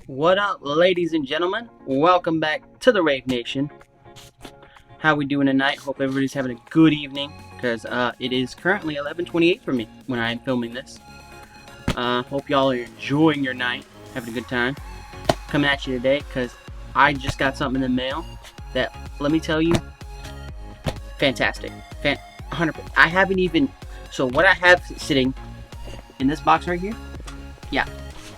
What up, ladies and gentlemen? Welcome back to the Rave Nation. How we doing tonight? Hope everybody's having a good evening, because it is currently 11:28 for me when I'm filming this. Hope y'all are enjoying your night, having a good time. Coming at you today, because I just got something in the mail that, let me tell you, fantastic. 100%. I haven't even... So what I have sitting in this box right here, yeah,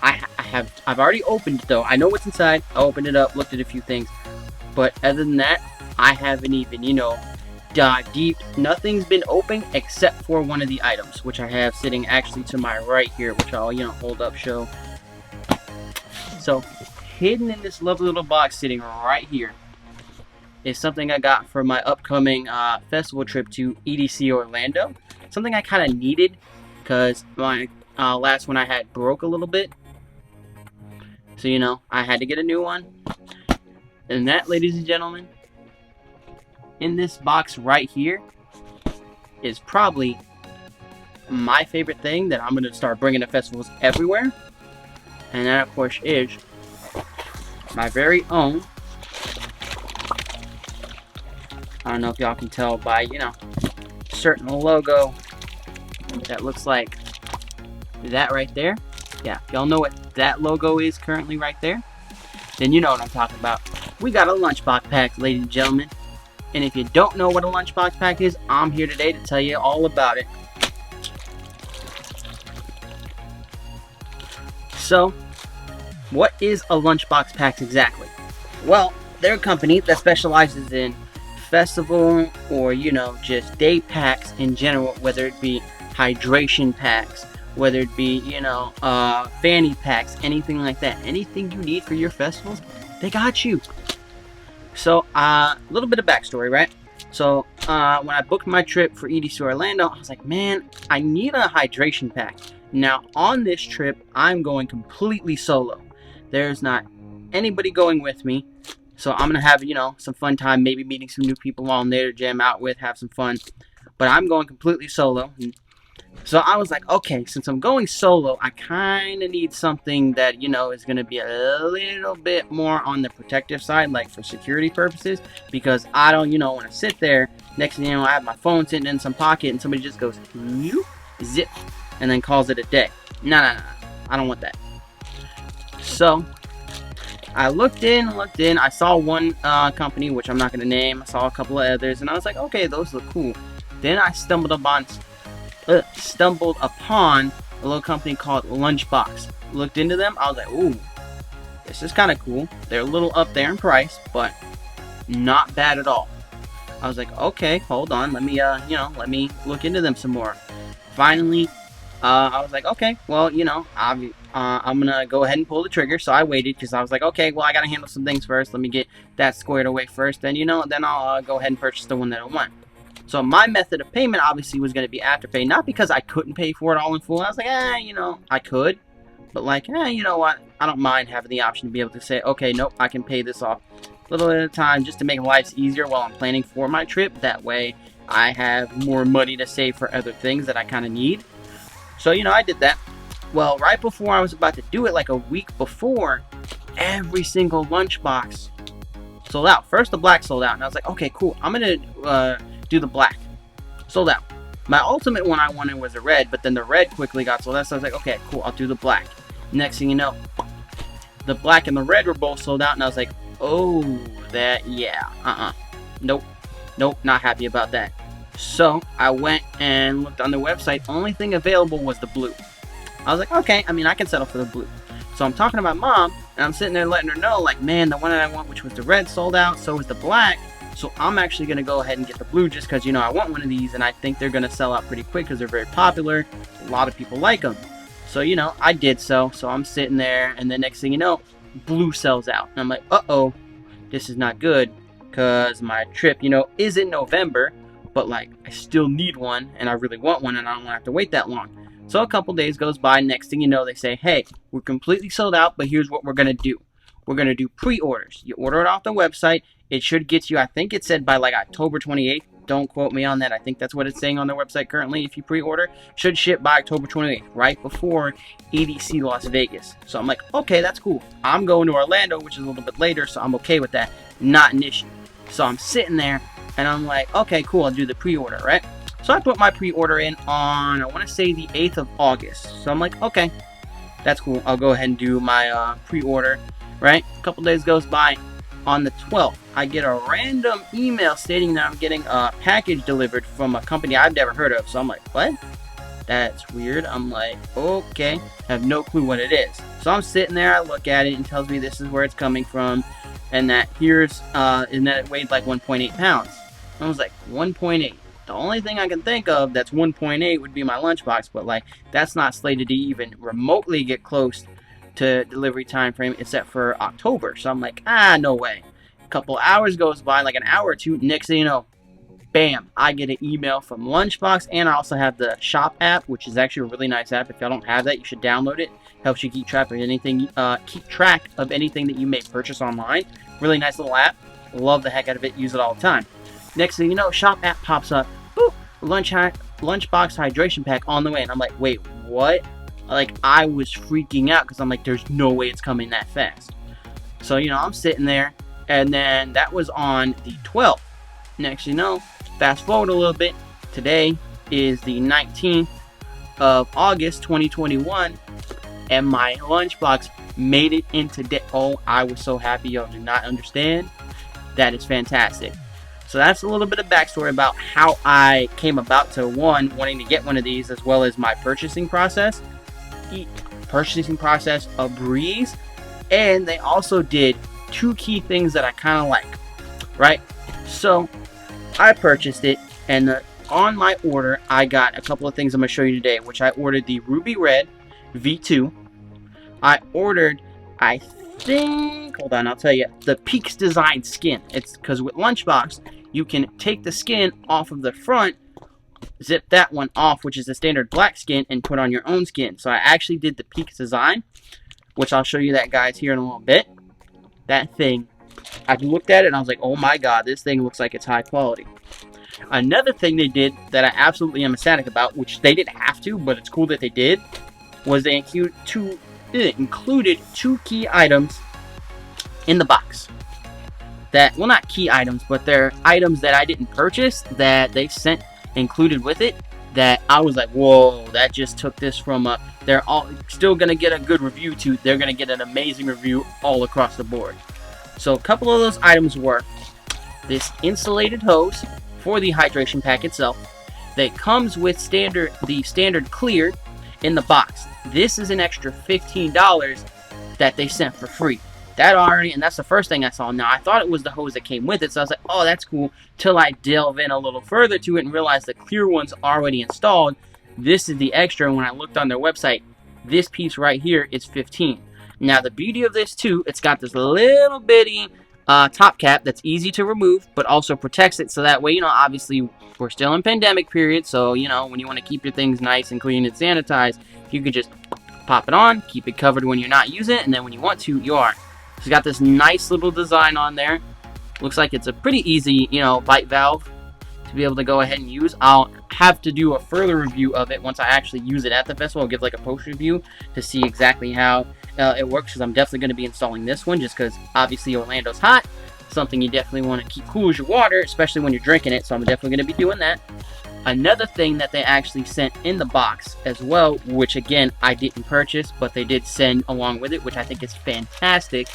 I've already opened it though. I know what's inside. I opened it up, looked at a few things. But other than that, I haven't even, dived deep. Nothing's been open except for one of the items, which I have sitting actually to my right here, which I'll, hold up, show. So, hidden in this lovely little box sitting right here is something I got for my upcoming festival trip to EDC Orlando. Something I kind of needed because my last one I had broke a little bit. So, I had to get a new one. And that, ladies and gentlemen, in this box right here is probably my favorite thing that I'm going to start bringing to festivals everywhere. And that, of course, is my very own, I don't know if y'all can tell by, certain logo that looks like that right there. Yeah, if y'all know what that logo is currently right there, then you know what I'm talking about. We got a Lunchbox pack, ladies and gentlemen. And if you don't know what a Lunchbox pack is, I'm here today to tell you all about it. So, what is a Lunchbox pack exactly? Well, they're a company that specializes in festival or, just day packs in general, whether it be hydration packs, whether it be, fanny packs, anything like that. Anything you need for your festivals, they got you. So, a little bit of backstory, right? So, when I booked my trip for EDC Orlando, I was like, man, I need a hydration pack. Now, on this trip, I'm going completely solo. There's not anybody going with me. So, I'm going to have, some fun time, maybe meeting some new people on there to jam out with, have some fun. But I'm going completely solo. So I was like, okay, since I'm going solo, I kind of need something that, is going to be a little bit more on the protective side, like for security purposes, because I don't, want to sit there. Next thing you know, I have my phone sitting in some pocket and somebody just goes, zip, and then calls it a day. No, I don't want that. So I looked in, I saw one company, which I'm not going to name. I saw a couple of others, and I was like, okay, those look cool. Then I stumbled upon a little company called Lunchbox. Looked into them, I was like, ooh, this is kind of cool. They're a little up there in price, but not bad at all. I was like, okay, hold on, let me, let me look into them some more. Finally, I was like, okay, well, I'm gonna go ahead and pull the trigger. So I waited because I was like, okay, well, I gotta handle some things first. Let me get that squared away first. Then, then I'll go ahead and purchase the one that I want. So my method of payment obviously was going to be Afterpay, not because I couldn't pay for it all in full. I was like, I could, but like, you know what? I don't mind having the option to be able to say, okay, nope, I can pay this off a little at a time just to make life easier while I'm planning for my trip. That way I have more money to save for other things that I kind of need. So, I did that. Well, right before I was about to do it, like a week before, every single Lunchbox sold out. First, the black sold out, and I was like, okay, cool. I'm going to do the black. Sold out. My ultimate one I wanted was a red, but then the red quickly got sold out, so I was like, okay, cool, I'll do the black. Next thing you know, the black and the red were both sold out, and I was like, oh, nope, not happy about that. So I went and looked on the website. Only thing available was the blue. I was like, okay, I can settle for the blue. So I'm talking to my mom, and I'm sitting there letting her know, like, man, the one that I want, which was the red, sold out, so was the black. So I'm actually going to go ahead and get the blue just because, I want one of these, and I think they're going to sell out pretty quick because they're very popular. A lot of people like them. So, I did so. So I'm sitting there, and the next thing you know, blue sells out. And I'm like, uh-oh, this is not good because my trip, is in November, but, like, I still need one, and I really want one, and I don't want to have to wait that long. So a couple days goes by, next thing you know, they say, hey, we're completely sold out, but here's what we're going to do. We're going to do pre-orders. You order it off the website. It should get you, I think it said by like October 28th. Don't quote me on that. I think that's what it's saying on their website currently. If you pre-order, should ship by October 28th, right before EDC Las Vegas. So I'm like, okay, that's cool. I'm going to Orlando, which is a little bit later, so I'm okay with that. Not an issue. So I'm sitting there, and I'm like, okay, cool, I'll do the pre-order, right? So I put my pre-order in on, I want to say the 8th of August. So I'm like, okay, that's cool. I'll go ahead and do my pre-order, right? A couple days goes by. On the 12th, I get a random email stating that I'm getting a package delivered from a company I've never heard of. So I'm like, what? That's weird. I'm like, okay. I have no clue what it is. So I'm sitting there, I look at it, and it tells me this is where it's coming from, and that and that it weighed like 1.8 pounds. I was like, 1.8. The only thing I can think of that's 1.8 would be my lunchbox, but like that's not slated to even remotely get close to delivery time frame except for October. So I'm like, no way. A couple hours goes by, like an hour or two. Next thing you know, bam, I get an email from Lunchbox, and I also have the shop app, which is actually a really nice app. If y'all don't have that, you should download it. Helps you keep track of anything, that you may purchase online. Really nice little app. Love the heck out of it. Use it all the time. Next thing you know, shop app pops up. Boop, Lunchbox hydration pack on the way, and I'm like, wait, what? Like, I was freaking out because I'm like, there's no way it's coming that fast. So, I'm sitting there, and then that was on the 12th. Next, fast forward a little bit. Today is the 19th of August, 2021, and my lunchbox made it in today. Oh, I was so happy. Y'all do not understand. That is fantastic. So that's a little bit of backstory about how I came about to wanting to get one of these, as well as my purchasing process. A breeze, and they also did two key things that I kind of like, right? So I purchased it, and on my order I got a couple of things I'm going to show you today, which I ordered the Ruby Red V2. I ordered, I think, hold on, I'll tell you, the Peaks Design skin. It's because with Lunchbox you can take the skin off of the front, zip that one off, which is the standard black skin, and put on your own skin. So I actually did the Peaks design, which I'll show you that, guys, here in a little bit. That thing, I looked at it and I was like, oh my god, this thing looks like it's high quality. Another thing they did that I absolutely am ecstatic about, which they didn't have to, but it's cool that they did, was they included two key items in the box. That, well, not key items, but they're items that I didn't purchase that they sent included with it, that I was like, whoa, that just took this from they're all still gonna get a good review to they're gonna get an amazing review all across the board. So a couple of those items were this insulated hose for the hydration pack itself that comes with the standard clear in the box. This is an extra $15 that they sent for free. And that's the first thing I saw. Now, I thought it was the hose that came with it, so I was like, oh, that's cool, till I delve in a little further to it and realize the clear one's already installed. This is the extra, and when I looked on their website, this piece right here is $15. Now, the beauty of this, too, it's got this little bitty top cap that's easy to remove, but also protects it, so that way, obviously, we're still in pandemic period, so, when you want to keep your things nice and clean and sanitized, you can just pop it on, keep it covered when you're not using it, and then when you want to, you are. It's got this nice little design on there. Looks like it's a pretty easy, bite valve to be able to go ahead and use. I'll have to do a further review of it once I actually use it at the festival. I'll give like a post review to see exactly how it works, because I'm definitely going to be installing this one just because obviously Orlando's hot. Something you definitely want to keep cool as your water, especially when you're drinking it, so I'm definitely going to be doing that. Another thing that they actually sent in the box as well, which again I didn't purchase, but they did send along with it, which I think is fantastic,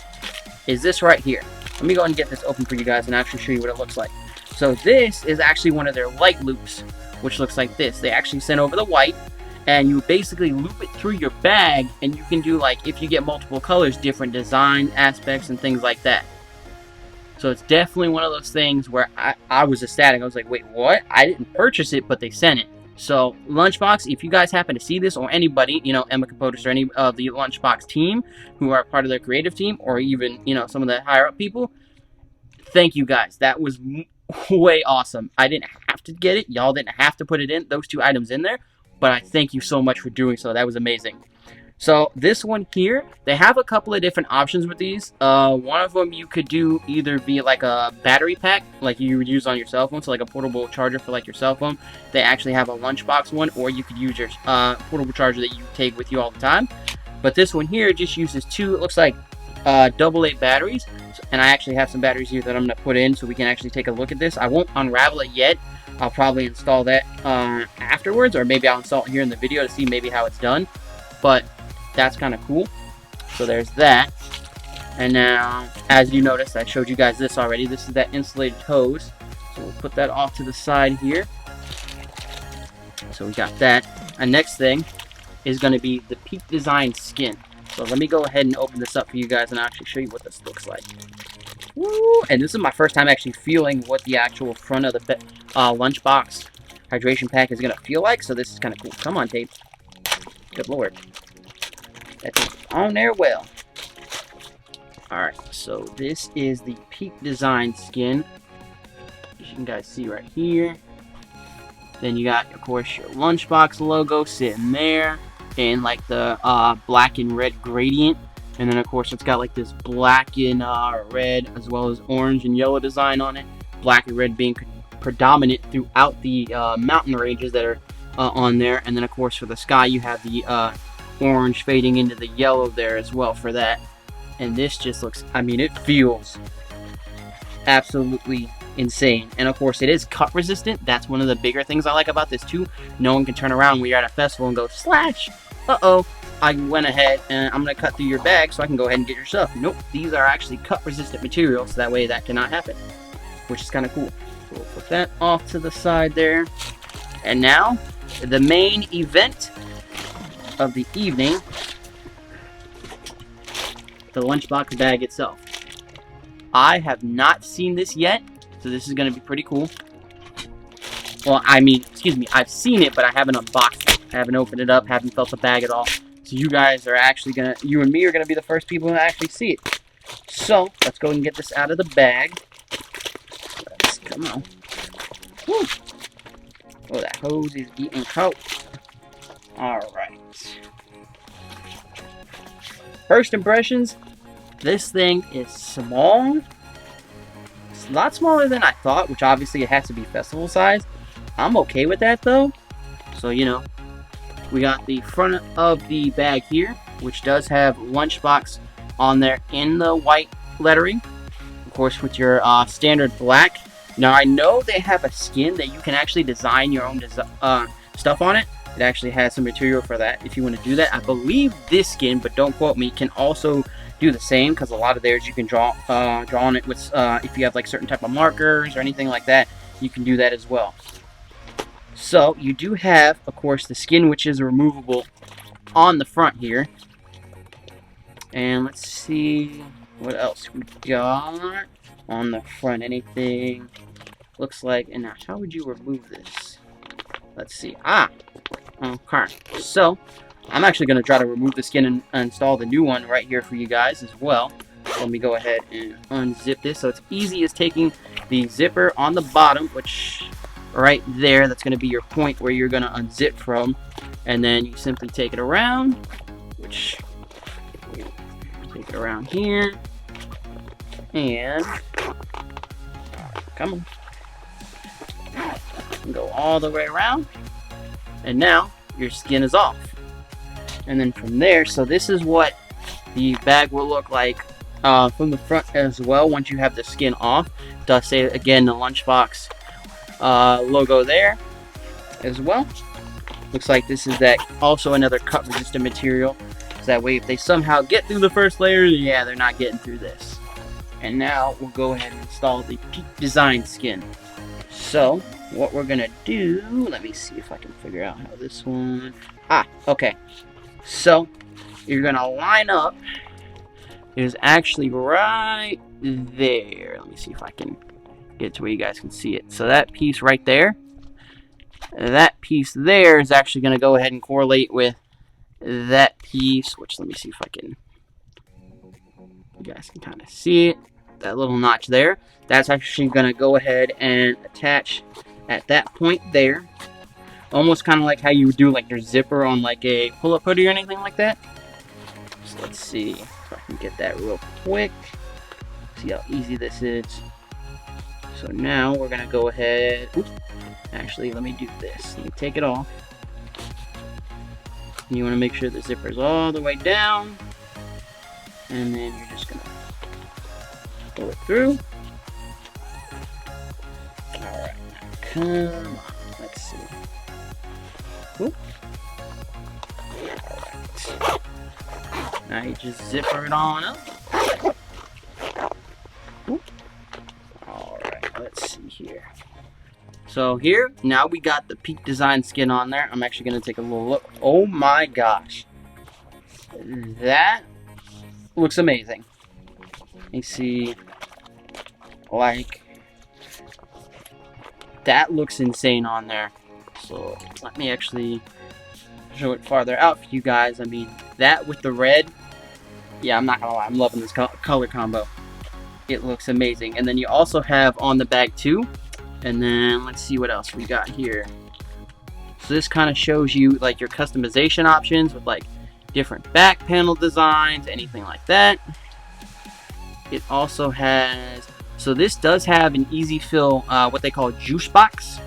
is this right here. Let me go ahead and get this open for you guys and actually show you what it looks like. So this is actually one of their light loops, which looks like this. They actually sent over the white, and you basically loop it through your bag, and you can do, like, if you get multiple colors, different design aspects and things like that. So it's definitely one of those things where I was ecstatic. I was like, wait, what? I didn't purchase it, but they sent it. So Lunchbox, if you guys happen to see this, or anybody, Emma Capotis or any of the Lunchbox team who are part of their creative team, or even, some of the higher up people, thank you guys. That was way awesome. I didn't have to get it. Y'all didn't have to put those two items in there, but I thank you so much for doing so. That was amazing. So this one here, they have a couple of different options with these. One of them you could do either via like a battery pack, like you would use on your cell phone, so like a portable charger for like your cell phone. They actually have a Lunchbox one, or you could use your portable charger that you take with you all the time. But this one here just uses two, it looks like AA batteries. And I actually have some batteries here that I'm going to put in so we can actually take a look at this. I won't unravel it yet. I'll probably install that afterwards, or maybe I'll install it here in the video to see maybe how it's done. But that's kind of cool. So there's that. And now, as you noticed, I showed you guys this already. This is that insulated hose. So we'll put that off to the side here. So we got that. And next thing is going to be the Peak Design skin. So let me go ahead and open this up for you guys and I'll actually show you what this looks like. Woo! And this is my first time actually feeling what the actual front of the Lunchbox hydration pack is going to feel like. So this is kind of cool. Come on, tape. Good lord. That's on there well. Alright, so this is the Peak Design skin. As you can guys see right here. Then you got, of course, your Lunchbox logo sitting there in like the black and red gradient. And then, of course, it's got like this black and red as well as orange and yellow design on it. Black and red being predominant throughout the mountain ranges that are on there. And then, of course, for the sky, you have the orange fading into the yellow there as well for that. And this just looks, I mean, it feels absolutely insane. And of course, it is cut resistant. That's one of the bigger things I like about this too. No one can turn around when you're at a festival and go, slash, uh-oh, I went ahead and I'm going to cut through your bag so I can go ahead and get your stuff. Nope, these are actually cut resistant materials, so that way that cannot happen, which is kind of cool. So we'll put that off to the side there. And now, the main event of the evening, the Lunchbox bag itself. I have not seen this yet, so this is going to be pretty cool. Well, I mean, excuse me, I've seen it, but I haven't unboxed it. I haven't opened it up, haven't felt the bag at all. So you guys are actually going to, you and me are going to be the first people to actually see it. So, let's go and get this out of the bag. Come on. Woo. Oh, that hose is getting cold. Alright. First impressions, this thing is small. It's a lot smaller than I thought, which obviously it has to be festival size. I'm okay with that though. So, you know, we got the front of the bag here, which does have Lunchbox on there in the white lettering. Of course, with your standard black. Now, I know they have a skin that you can actually design your own stuff on it. It actually has some material for that if you want to do that. I believe this skin, but don't quote me, can also do the same, because a lot of theirs you can draw on it with if you have like certain type of markers or anything like that, you can do that as well. So you do have, of course, the skin, which is removable on the front here. And let's see what else we got on the front. Anything looks like, and now how would you remove this? Let's see. Okay, so I'm actually going to try to remove the skin and install the new one right here for you guys as well. Let me go ahead and unzip this. So it's easy as taking the zipper on the bottom, which right there, that's going to be your point where you're going to unzip from. And then you simply take it around, which take it around here. And come on. Go all the way around. And now your skin is off. And then from there, so this is what the bag will look like from the front as well once you have the skin off. It does say again the Lunchbox logo there as well. Looks like this is that also another cut resistant material. So that way if they somehow get through the first layer, yeah, they're not getting through this. And now we'll go ahead and install the Peak Design skin. So what we're gonna do, let me see if I can figure out how this one, okay. So you're gonna line up, it is actually right there. Let me see if I can get to where you guys can see it. So that piece right there, that piece there is actually gonna go ahead and correlate with that piece, which let me see if I can, you guys can kind of see it, that little notch there. That's actually gonna go ahead and attach at that point there, almost kind of like how you would do like your zipper on like a pull-up hoodie or anything like that. So let's see if I can get that real quick. See how easy this is. So now we're gonna go ahead. Oops. Actually, let me do this. Let me take it off. You want to make sure the zipper is all the way down, and then you're just gonna pull it through. All right, now come on. Let's see. Oop. All right. Now you just zipper it on up. Oop. All right. Let's see here. So here, now we got the Peak Design skin on there. I'm actually going to take a little look. Oh my gosh. That looks amazing. You see, like, that looks insane on there. So let me actually show it farther out for you guys. I mean, that with the red, yeah, I'm not going to lie. I'm loving this color combo. It looks amazing. And then you also have on the bag too. And then let's see what else we got here. So this kind of shows you like your customization options with like different back panel designs, anything like that. It also has, so this does have an easy fill, what they call juice box.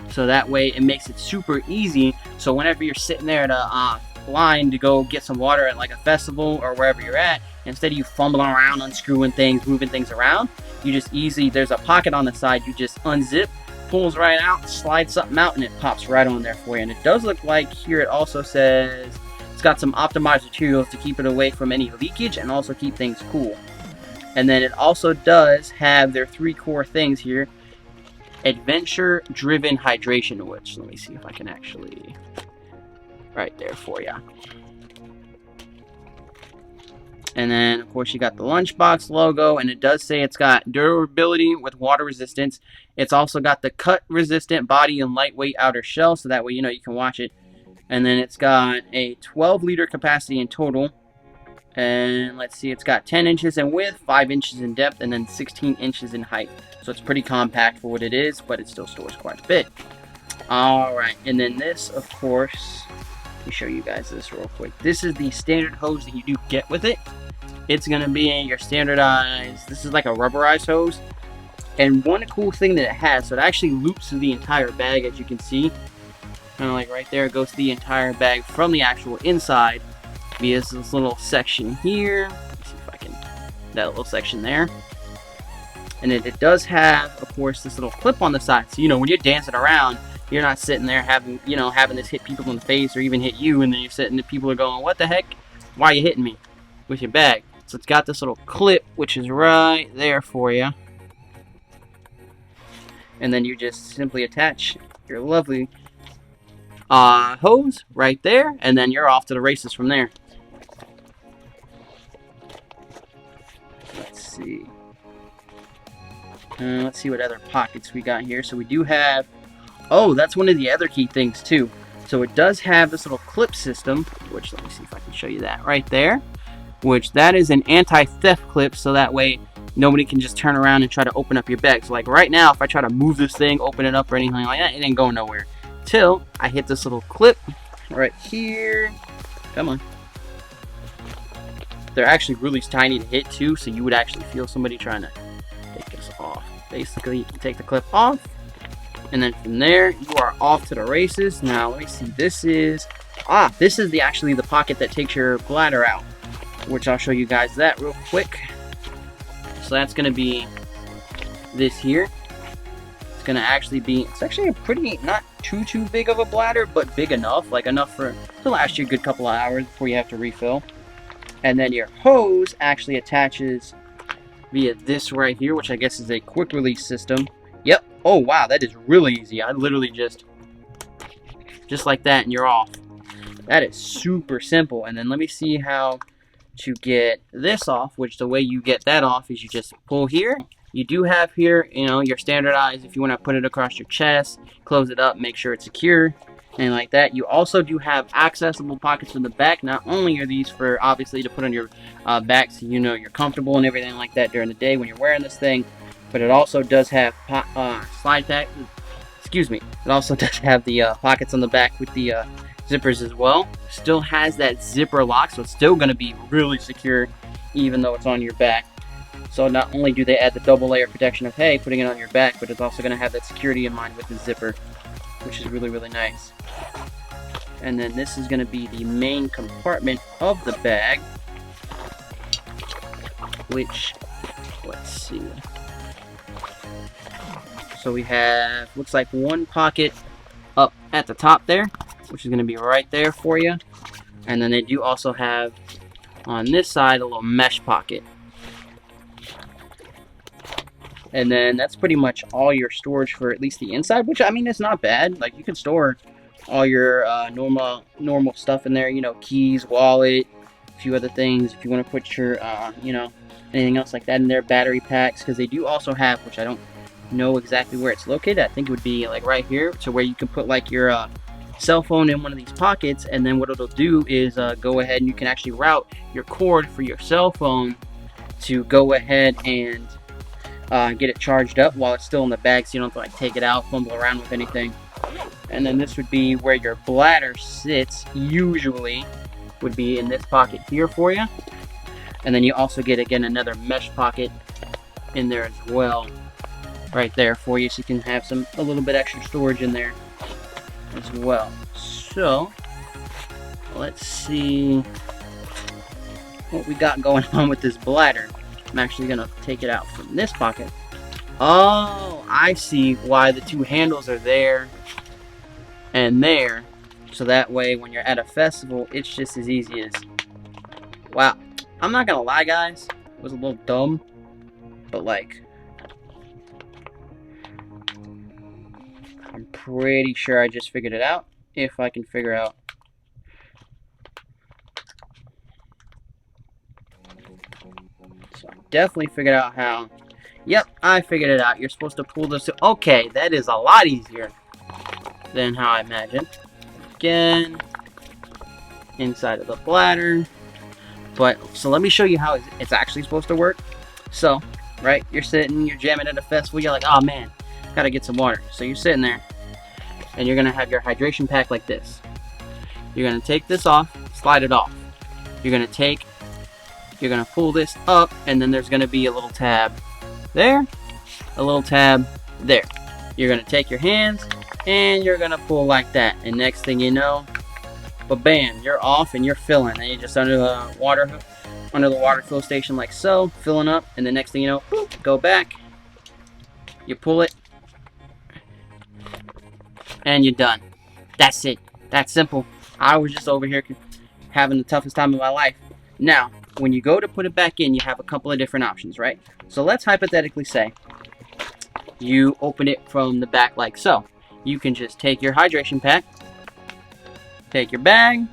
So that way it makes it super easy. So whenever you're sitting there at a line to go get some water at like a festival or wherever you're at, instead of you fumbling around, unscrewing things, moving things around, you just easily, there's a pocket on the side, you just unzip, pulls right out, slides something out, and it pops right on there for you. And it does look like here it also says it's got some optimized materials to keep it away from any leakage and also keep things cool. And then it also does have their 3 core things here. Adventure driven hydration, which let me see if I can actually right there for you. And then, of course, you got the Lunchbox logo, and it does say it's got durability with water resistance. It's also got the cut-resistant body and lightweight outer shell, so that way, you know, you can wash it. And then it's got a 12-liter capacity in total. And let's see, it's got 10 inches in width, 5 inches in depth, and then 16 inches in height. So it's pretty compact for what it is, but it still stores quite a bit. Alright, and then this, of course, let me show you guys this real quick. This is the standard hose that you do get with it. It's going to be your standardized, this is like a rubberized hose. And one cool thing that it has, so it actually loops through the entire bag, as you can see. Kind of like right there, it goes to the entire bag from the actual inside. Via this little section here. Let me see if I can, that little section there. And it does have, of course, this little clip on the side. So, you know, when you're dancing around, you're not sitting there having, you know, having this hit people in the face or even hit you, and then you're sitting there, people are going, what the heck? Why are you hitting me with your bag? So it's got this little clip, which is right there for you. And then you just simply attach your lovely hose right there, and then you're off to the races from there. Let's see. Let's see what other pockets we got here. So we do have, oh, that's one of the other key things too. So it does have this little clip system, which let me see if I can show you that right there. Which that is an anti-theft clip, so that way nobody can just turn around and try to open up your bag. So like right now, if I try to move this thing, open it up or anything like that, it ain't going nowhere. Till I hit this little clip right here. Come on. They're actually really tiny to hit too, so you would actually feel somebody trying to take this off. Basically, you can take the clip off, and then from there, you are off to the races. Now, let me see. This is actually the pocket that takes your bladder out, which I'll show you guys that real quick. So that's going to be this here. It's going to actually be, it's actually a pretty, not too big of a bladder, but big enough, like enough to last you a good couple of hours before you have to refill. And then your hose actually attaches via this right here, which I guess is a quick release system. Yep. Oh, wow, that is really easy. I literally just like that, and you're off. That is super simple. And then let me see how to get this off, which the way you get that off is you just pull here. You do have here, you know, your standardized, if you want to put it across your chest, close it up, make sure it's secure, and like that. You also do have accessible pockets in the back. Not only are these for, obviously, to put on your back so you know you're comfortable and everything like that during the day when you're wearing this thing, but it also does have slide pack, excuse me, it also does have the pockets on the back with the, zippers as well. Still has that zipper lock, so it's still going to be really secure even though it's on your back. So not only do they add the double layer protection of, hey, putting it on your back, but it's also going to have that security in mind with the zipper, which is really, really nice. And then this is going to be the main compartment of the bag, which, let's see. So we have, looks like one pocket up at the top there, which is going to be right there for you. And then they do also have on this side a little mesh pocket. And then that's pretty much all your storage for at least the inside, which I mean, it's not bad. Like, you can store all your normal stuff in there, you know, keys, wallet, a few other things. If you want to put your, you know, anything else like that in there, battery packs, because they do also have, which I don't know exactly where it's located. I think it would be like right here, to where you can put like your cell phone in one of these pockets, and then what it'll do is go ahead and you can actually route your cord for your cell phone to go ahead and get it charged up while it's still in the bag, so you don't have to like take it out, fumble around with anything. And then this would be where your bladder sits, usually would be in this pocket here for you. And then you also get, again, another mesh pocket in there as well, right there for you, so you can have a little bit extra storage in there as well. So let's see what we got going on with this bladder. I'm actually gonna take it out from this pocket. Oh, I see why the two handles are there and there, so that way when you're at a festival, it's just as easy as, wow. I'm not gonna lie, guys, it was a little dumb, but like, I'm pretty sure I just figured it out, if I can figure out. So I definitely figured out how. Yep, I figured it out. You're supposed to pull this. Okay, that is a lot easier than how I imagined. Again, inside of the bladder. But, so let me show you how it's actually supposed to work. So, right, you're sitting, you're jamming at a festival, you're like, oh man, gotta get some water. So you're sitting there, and you're gonna have your hydration pack like this. You're gonna take this off, slide it off. You're gonna pull this up, and then there's gonna be a little tab there, a little tab there. You're gonna take your hands, and you're gonna pull like that, and next thing you know, bam, you're off and you're filling, and you're just under the water fill station like so, filling up, and the next thing you know, boop, go back, you pull it, and you're done. That's it. That's simple. I was just over here having the toughest time of my life. Now, when you go to put it back in, you have a couple of different options, right? So let's hypothetically say you open it from the back like so. You can just take your hydration pack, take your bag,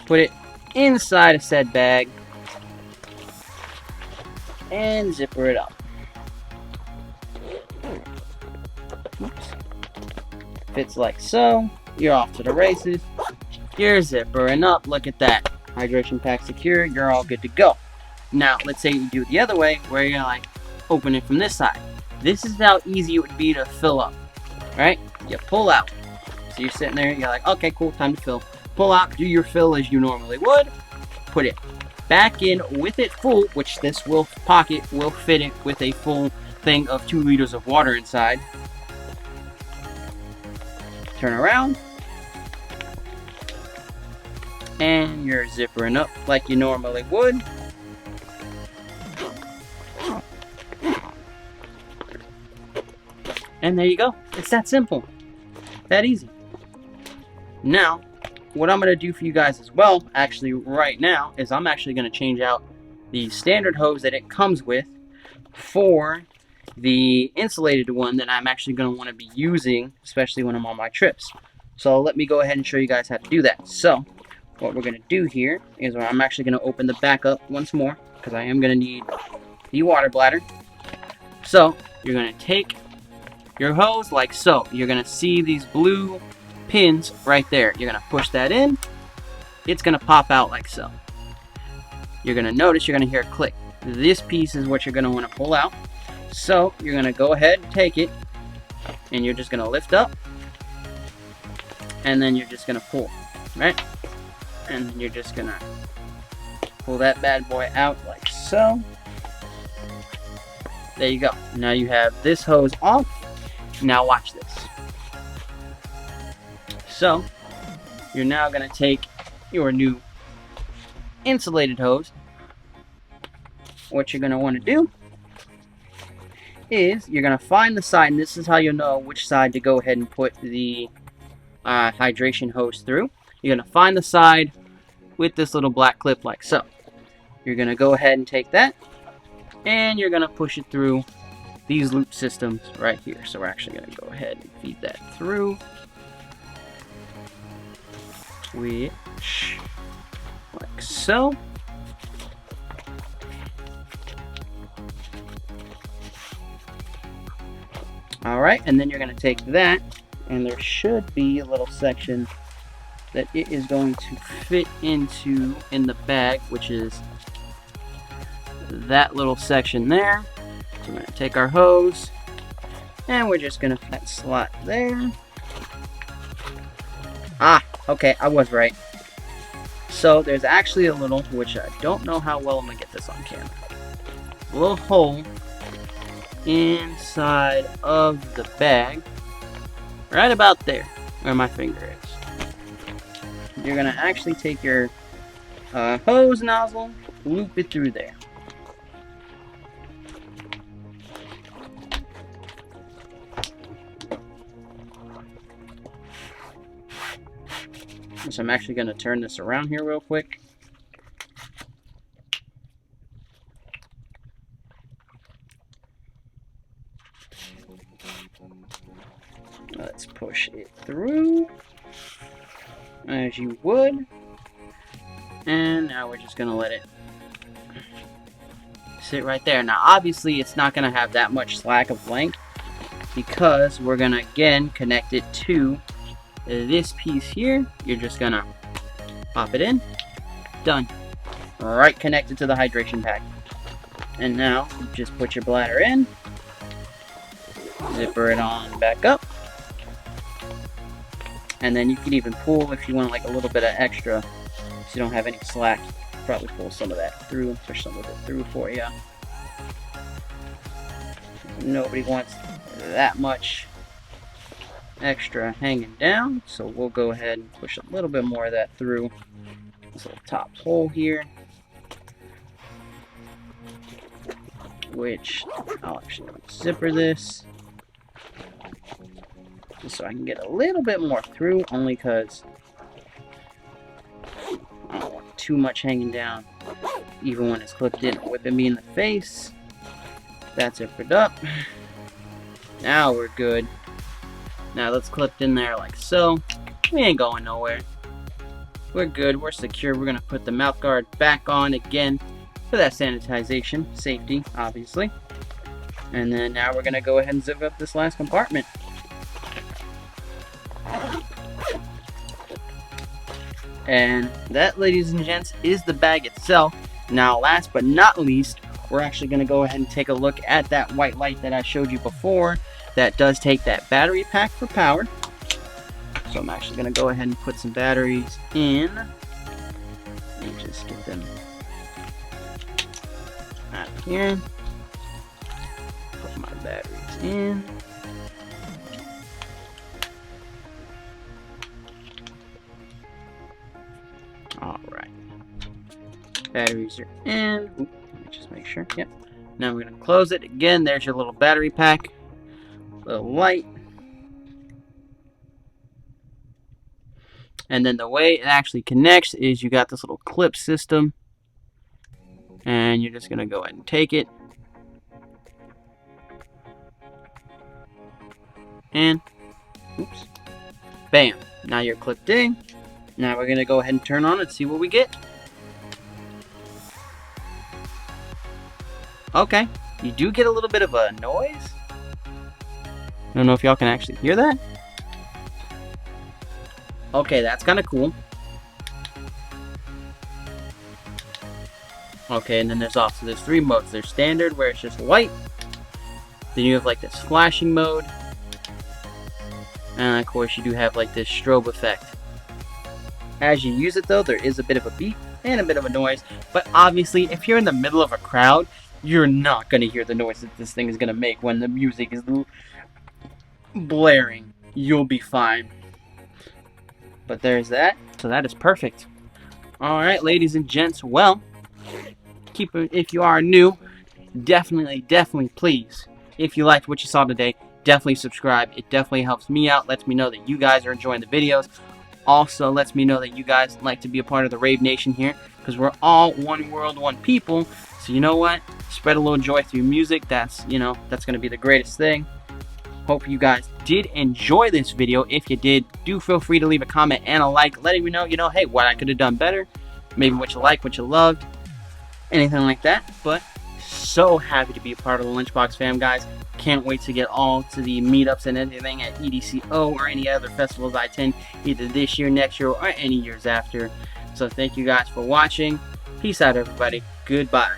put it inside of said bag, and zipper it up. Oops. Fits like so. You're off to the races. You're zippering up. Look at that. Hydration pack secure. You're all good to go. Now, let's say you do it the other way, where you're like, open it from this side. This is how easy it would be to fill up, right? You pull out. So you're sitting there, you're like, okay, cool, time to fill. Pull out, do your fill as you normally would. Put it back in with it full, which this pocket will fit it with a full thing of 2 liters of water inside. Turn around. And you're zippering up like you normally would. And there you go. It's that simple. That easy. Now, what I'm going to do for you guys as well, actually right now, is I'm actually going to change out the standard hose that it comes with for the insulated one that I'm actually going to want to be using, especially when I'm on my trips. So let me go ahead and show you guys how to do that. So what we're going to do here is I'm actually going to open the back up once more, because I am going to need the water bladder. So you're going to take your hose like so. You're going to see these blue pins right there. You're going to push that in. It's going to pop out like so. You're going to notice, you're going to hear a click. This piece is what you're going to want to pull out. So you're going to go ahead and take it, and you're just going to lift up, and then you're just going to pull. right? And then you're just gonna pull that bad boy out like so. There you go. Now you have this hose off. Now watch this. So you're now gonna take your new insulated hose. What you're gonna want to do is you're gonna find the side, and this is how you'll know which side to go ahead and put the hydration hose through. You're gonna find the side with this little black clip like so. You're gonna go ahead and take that, and you're gonna push it through these loop systems right here. So we're actually gonna go ahead and feed that through, which like so. Alright, and then you're going to take that, and there should be a little section that it is going to fit into in the bag, which is that little section there. So we're going to take our hose, and we're just going to fit that slot there. Ah, okay, I was right. So there's actually a little, which I don't know how well I'm going to get this on camera, a little hole inside of the bag, right about there, where my finger is. You're gonna actually take your hose nozzle, loop it through there. So I'm actually gonna turn this around here real quick. Let's push it through, as you would. And now we're just gonna let it sit right there. Now obviously it's not gonna have that much slack of length, because we're gonna again connect it to this piece here. You're just gonna pop it in, done. Right connected to the hydration pack. And now you just put your bladder in, zipper it on back up. And then you can even pull if you want like a little bit of extra, so you don't have any slack. Probably pull some of that through and push some of it through for you. Nobody wants that much extra hanging down, so we'll go ahead and push a little bit more of that through this little top hole here, which I'll actually zipper this just so I can get a little bit more through, only because I don't want too much hanging down even when it's clipped in, whipping me in the face. That's zippered up. Now we're good. Now let's clip in there like so. We ain't going nowhere. We're good, we're secure. We're gonna put the mouth guard back on again for that sanitization, safety, obviously. And then now we're gonna go ahead and zip up this last compartment. And that, ladies and gents, is the bag itself. Now, last but not least, we're actually going to go ahead and take a look at that white light that I showed you before. That does take that battery pack for power. So I'm actually going to go ahead and put some batteries in. Let me just get them out of here. Put my batteries in. Alright. Batteries are in. Oop, let me just make sure. Yep. Now we're going to close it. Again, there's your little battery pack. Little light. And then the way it actually connects is you got this little clip system. And you're just going to go ahead and take it. And, oops. Bam. Now you're clipped in. Now we're going to go ahead and turn on it and see what we get. Okay, you do get a little bit of a noise. I don't know if y'all can actually hear that. Okay, that's kind of cool. Okay, and then there's off. So there's 3 modes. There's standard, where it's just white. Then you have like this flashing mode. And of course you do have like this strobe effect. As you use it though, there is a bit of a beep and a bit of a noise, but obviously if you're in the middle of a crowd, you're not going to hear the noise that this thing is going to make when the music is blaring. You'll be fine. But there's that. So that is perfect. Alright, ladies and gents, well, if you are new, definitely please, if you liked what you saw today, definitely subscribe. It definitely helps me out, lets me know that you guys are enjoying the videos. Also lets me know that you guys like to be a part of the Rave Nation here, because we're all one world, one people. So you know what? Spread a little joy through music. That's going to be the greatest thing. Hope you guys did enjoy this video. If you did, do feel free to leave a comment and a like, letting me know, hey, what I could have done better. Maybe what you liked, what you loved, anything like that. But so happy to be a part of the Lunchbox fam, guys. Can't wait to get all to the meetups and everything at EDCO or any other festivals I attend either this year, next year, or any years after. So thank you guys for watching. Peace out, everybody. Goodbye.